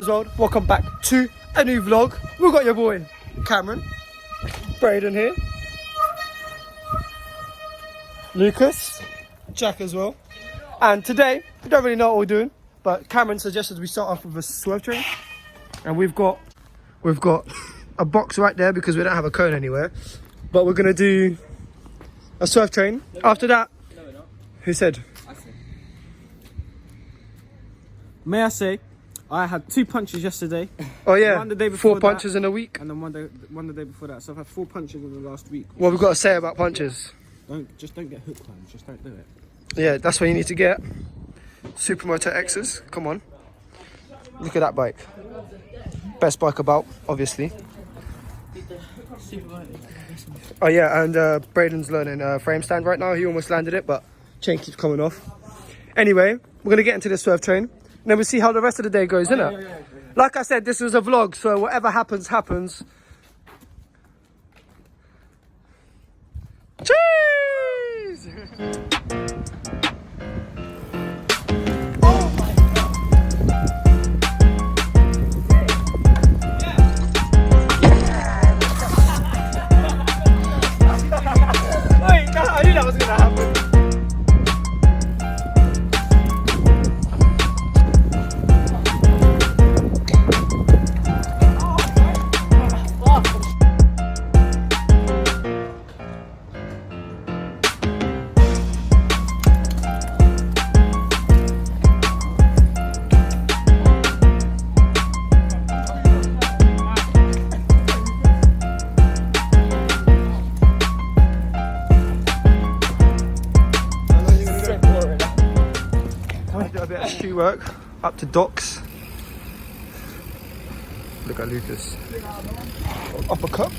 World, welcome back to a new vlog. We've got your boy Cameron, Braden here, Lucas, Jack as well. And today, we don't really know what we're doing, but Cameron suggested we start off with a swerve train. And we've got a box right there because we don't have a cone anywhere. But we're gonna do a swerve train. After that, no, we're not. Who said? I said. May I say, I had 2 punches yesterday. Oh yeah, One the day before 4 punches in a week. And then one the day before that. So I've had 4 punches in the last week. What we've got to say about punches? Don't get hooked, man. Just don't do it. Yeah, that's what you need to get. Supermoto X's, come on. Look at that bike. Best bike about, obviously. Oh yeah, and Braden's learning frame stand right now. He almost landed it, but chain keeps coming off. Anyway, we're going to get into the swerve train. And then we'll see how the rest of the day goes, innit? Yeah. Like I said, this was a vlog, so whatever happens, happens. Cheese! I knew that was gonna happen. A bit of shoe work up to docks. Look at Lucas. Uppercut.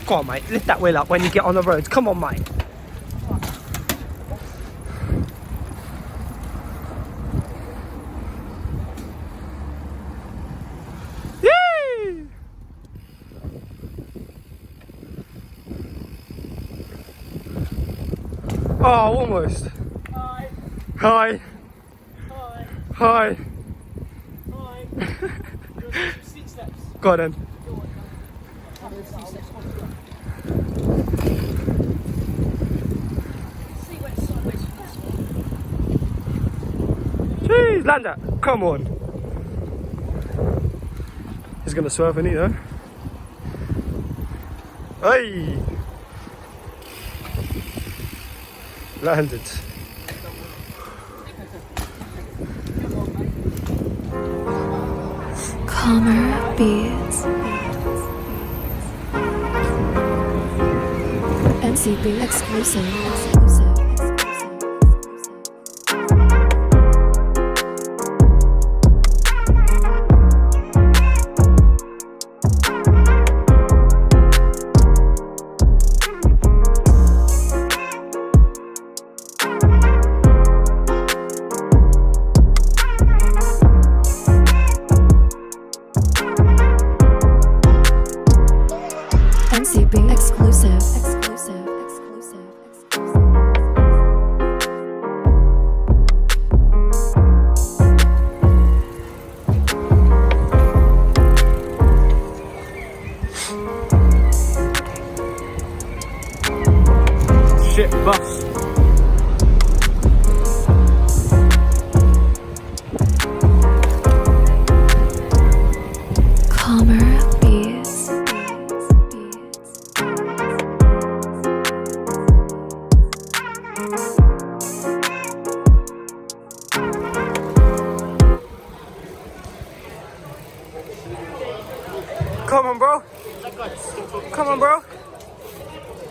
Come on, mate. Lift that wheel up when you get on the roads. Come on, mate. Yay! Oh, almost. Hi. Hi. Hi. Hi. 6 steps. Go on then. Jeez, land that. Come on. He's gonna swerve in it though. Hey. Landed. Calmer beats. MCB exclusive. MCB exclusive. Shit, bus. Calmer beats. Come on, bro. Come on, bro.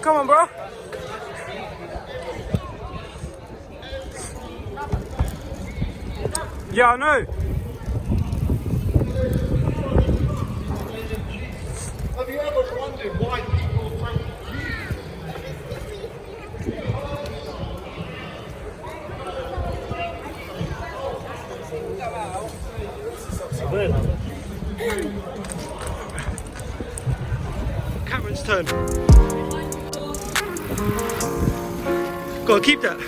Come on, bro. Yeah, I know. Have you ever wondered why people think Cameron's turn. Gotta keep that.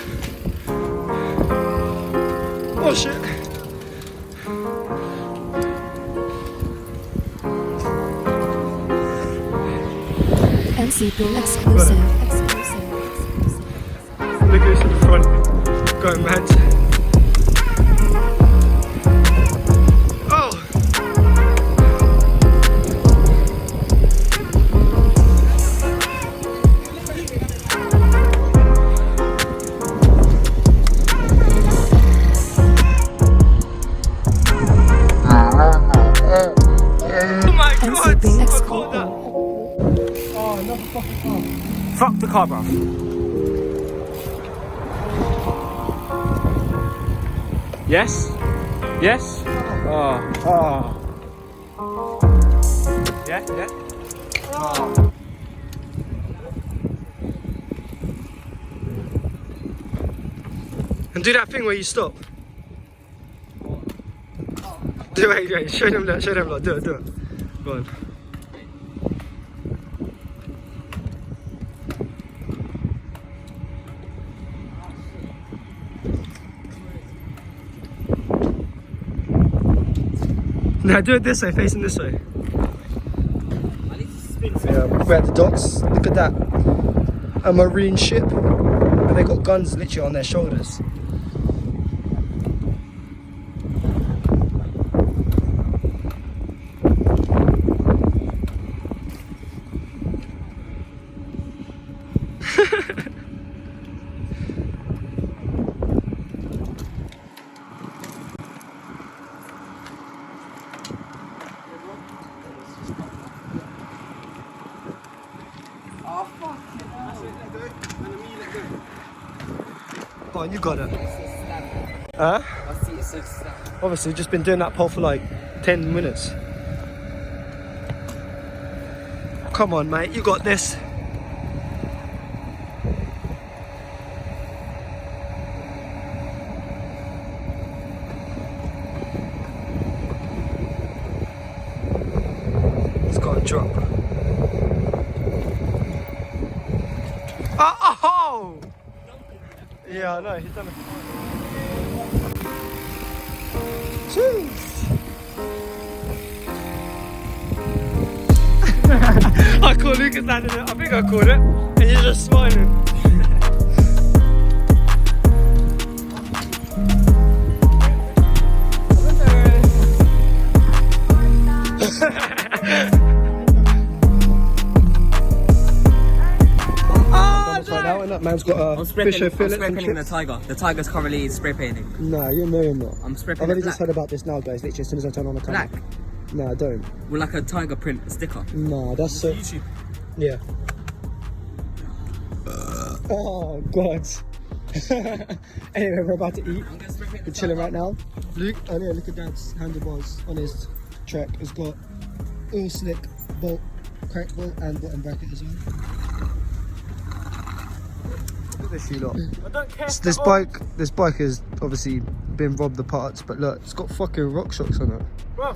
Oh shit. NCB exclusive. Look at this in the front. Going mad. Oh! Oh my god! NCB I exclusive. caught that! Oh, another fucking car. Fuck the car, bruv. Yes? Yes? Oh. Yeah? Yeah? And do that thing where you stop. Do it, wait, show them that, do it. Go on. Now do it this way, facing this way. Yeah, we're at the docks. Look at that. A marine ship. And they got guns literally on their shoulders. Oh, you got it. Huh? Obviously, we've just been doing that pole for like 10 minutes. Come on, mate, you got this. It's got to drop. Oh! Yeah, I know, he's done it. Jeez! I caught Lucas landing it. I think I caught it. And you're just smiling. That man's got a fish fillet and painting the chips. tiger. The tiger's currently spray painting. Nah, you know you're not. I'm spray I've painting only black. just heard about this now, guys. Literally, as soon as I turn on the camera. Black? No, I don't. With like a tiger print sticker. Nah, that's so. Yeah. Oh God. Anyway, we're about to eat. We're chilling right now. Luke, oh yeah, look at Dad's handlebars on his track. It's got oil slick bolt, crank bolt, and bottom bracket as well. Look at this, you lot. I don't care. This bike has obviously been robbed the parts, but look, it's got fucking rock shocks on it. Bro,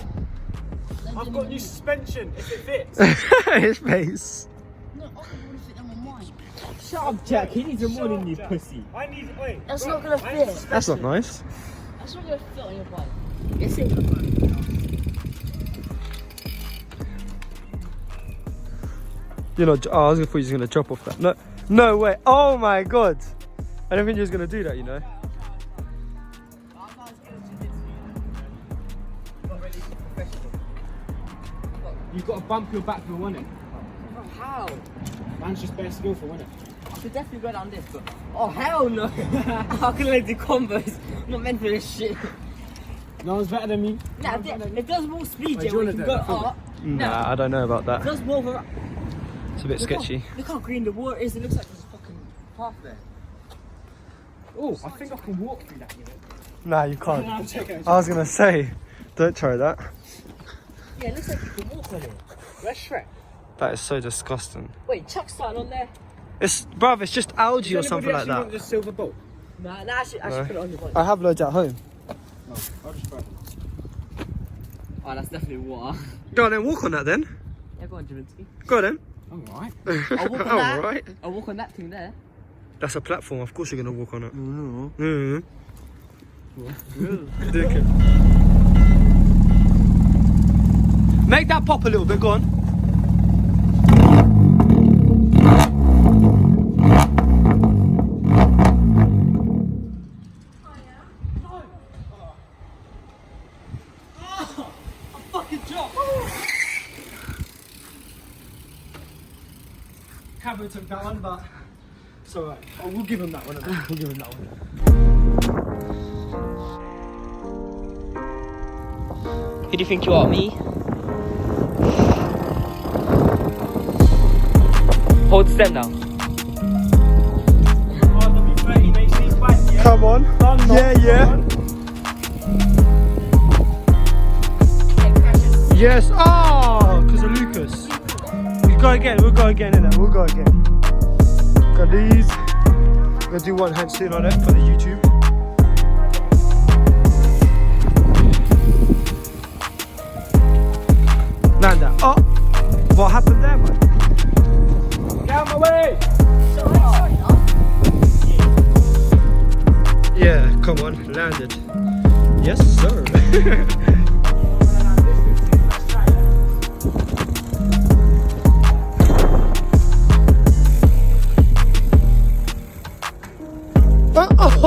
I've got new suspension if it fits. His face. Shut up, Jack. He needs a more than you, pussy. I need. Wait. That's not gonna fit. That's not nice. That's not gonna fit on your bike. Yes, it. You're not. Oh, I was gonna thought you was gonna drop off that. No, no way. Oh my God. I don't think you was gonna do that. You know. You've got to bump your back wheel, wasn't it? How? Man's just bare skillful, wasn't it? I could definitely go down this, but oh hell no! How can I do combos? I'm not meant for this shit. No one's better than me. Nah, if there's more speed, Wait, yeah, do you we wanna can do go that? up. Nah, I don't know about that. If there's more of a... It's a bit sketchy. Look how green the water is. It looks like there's a fucking path there. Oh, I think I can walk through that, you know. Nah, you can't. No, I'm joking. I was gonna say, don't try that. Yeah, it looks like you can walk on it. Where's Shrek? That is so disgusting. Wait, Chuck's starting on there. It's, bruv, it's just algae or something like Want that. the silver bolt? Nah, I should put it on your bike. I have loads at home. No, I'll just try it. Oh, that's definitely water. Go on then, walk on that then. Yeah, go on, Javinsky. Go on then. Alright. I'll walk on that. Alright. I'll walk on that thing there. That's a platform, of course you're gonna walk on it. No. Mm. Make that pop a little bit, go on. Cameron took that one, but it's alright. Oh, we'll give him that one. We'll give him that one. Who do you think you are, me? Hold stem now. Come on. Yeah. Yes. Oh, because of Lucas. We'll go again, innit? We'll go again. Got these. We're gonna do one handstand on it for the YouTube. Land that. Oh! What happened there, man? Get out of my way! Yeah, come on, landed. Yes, sir.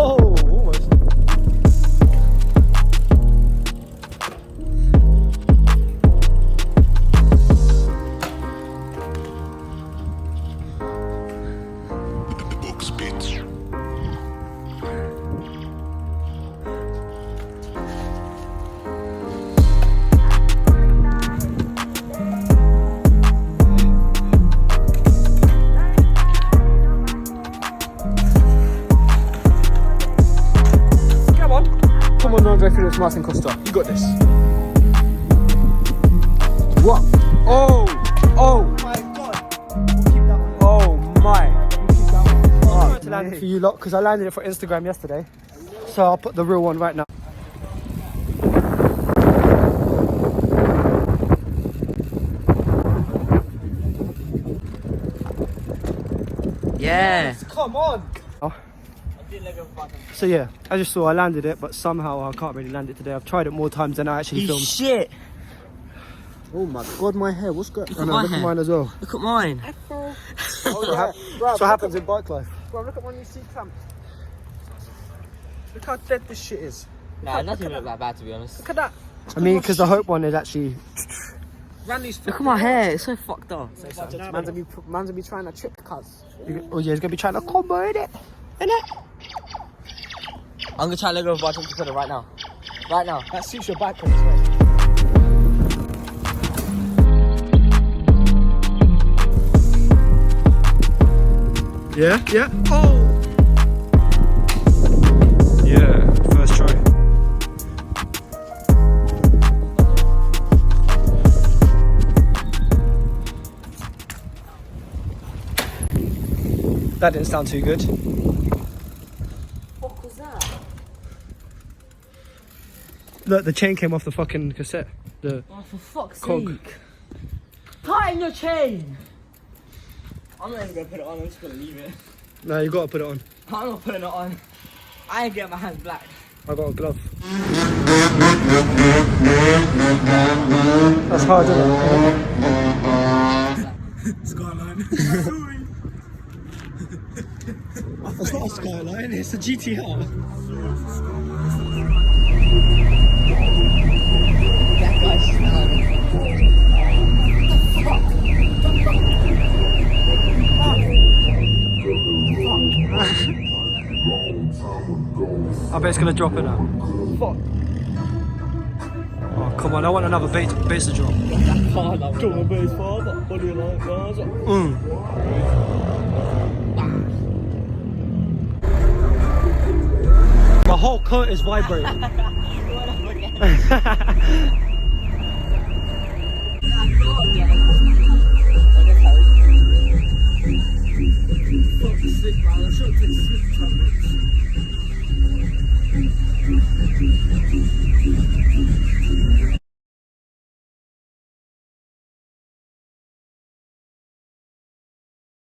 Oh, almost. Come on, Andre Felix Martin Costa. You got this. What? Oh! Oh! My God! We'll keep that one. Oh my! We'll keep that one. I'll try to land it for you lot because I landed it for Instagram yesterday. So I'll put the real one right now. Yeah. Come on! Oh. So yeah, I just saw I landed it, but somehow I can't really land it today. I've tried it more times than I actually filmed. Shit. Oh my God, my hair, what's going on? my Look hair. at mine as well. Look at mine. That's what happens in bike life. Bro, look at my new seat clamp. Look how dead this shit is. Nah, nothing look that bad to be honest. Look at that. I mean, because the Hope one is actually... Randy's Look at my hair, it's so fucked up. man's gonna be trying to trick cuz. Oh yeah, he's gonna be trying to combo in it. I'm gonna try to go bottom to put it right now. Right now. That suits your bike prints, mate. Yeah, yeah. Oh! Yeah, first try. That didn't sound too good. What was that? Look, the chain came off the fucking cassette. The Oh, for fuck's cog. sake. Tighten your chain! I'm not even gonna put it on, I'm just gonna leave it. No, you gotta put it on. I'm not putting it on. I ain't getting my hands black. I got a glove. That's hard, isn't it? Skyline. It's not a Skyline, it's a GTR. That guy's smelling. I bet it's gonna drop it now. Fuck. Oh, come on, I want another bass to drop. Come on, bass father. What do you like, father? My whole coat is vibrating. Fuck, sick, bro.